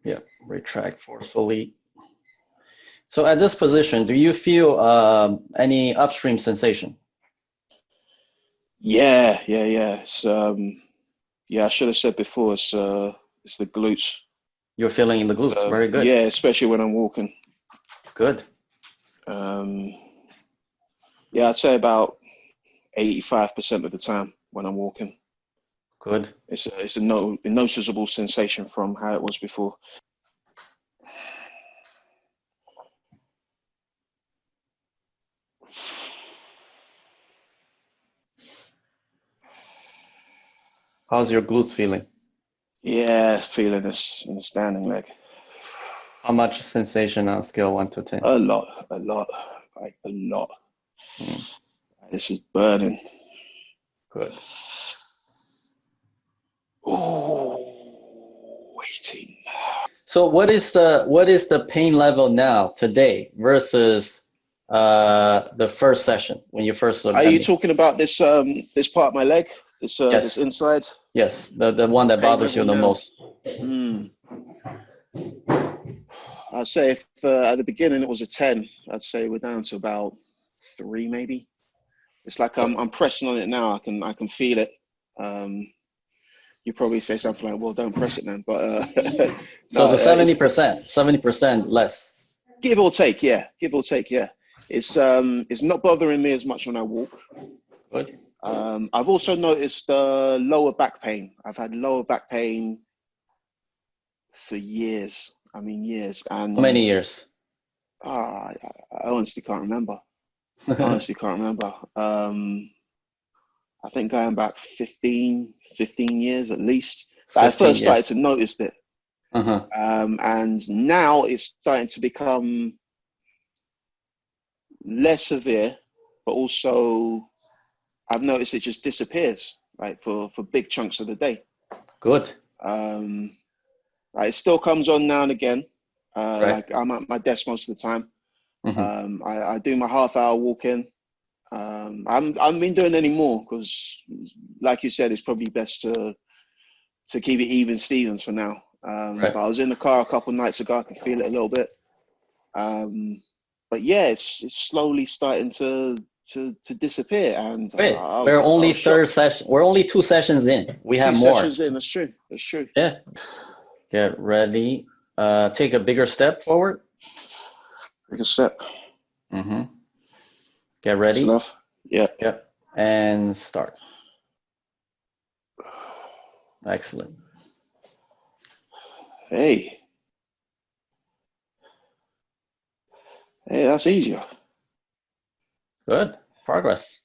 Yeah, retract forcefully. So at this position, do you feel any upstream sensation? Yeah. Yeah, I should have said before, it's the glutes. You're feeling in the glutes. Very good. Yeah, especially when I'm walking. Good. Um, yeah, I'd say about 85% of the time when I'm walking. Good. It's a noticeable sensation from how it was before. How's your glutes feeling? Yeah, feeling this in the standing leg. How much sensation on a scale 1 to 10? A lot, like a lot. Mm, This is burning. good. Oh, waiting. So what is the pain level now today versus the first session when you first Are you attending? talking about this part of my leg? This Yes. inside? Yes. The one that Pain bothers level you the now. most. Hmm. I'd say if at the beginning it was a 10, I'd say we're down to about 3 maybe. It's like So I'm pressing on it now. I can feel it. Um, you probably say something like, "Well, don't press it then," but so no, the it's 70% less. give or take. Yeah, give or take. Yeah, it's not bothering me as much when I walk. Good. I've also noticed lower back pain. I've had lower back pain for years. I mean, years, How many and years? I honestly can't remember. Honestly can't remember. I think going back 15 years at least, that I 15 first started years. to notice it. Uh-huh. And now it's starting to become less severe, but also I've noticed it just disappears, like for big chunks of the day. Good. Um, like it still comes on now and again. Right. Like I'm at my desk most of the time. Hmm. I do my half-hour walk-in. I've been doing any more because, like you said, it's probably best to keep it even Stevens for now. Right. But I was in the car a couple of nights ago. I could feel it a little bit. Um, but yeah, it's slowly starting to disappear, and Wait, I, we're I only was third shocked. session. We're only 2 sessions in. We Two have more. sessions in, that's true. That's true. Yeah. Get ready. Take a bigger step forward. Take a step. Mm-hmm. Get That's ready. enough. Yeah. Yep. And start. Excellent. Hey, hey, that's easier. Good. Progress.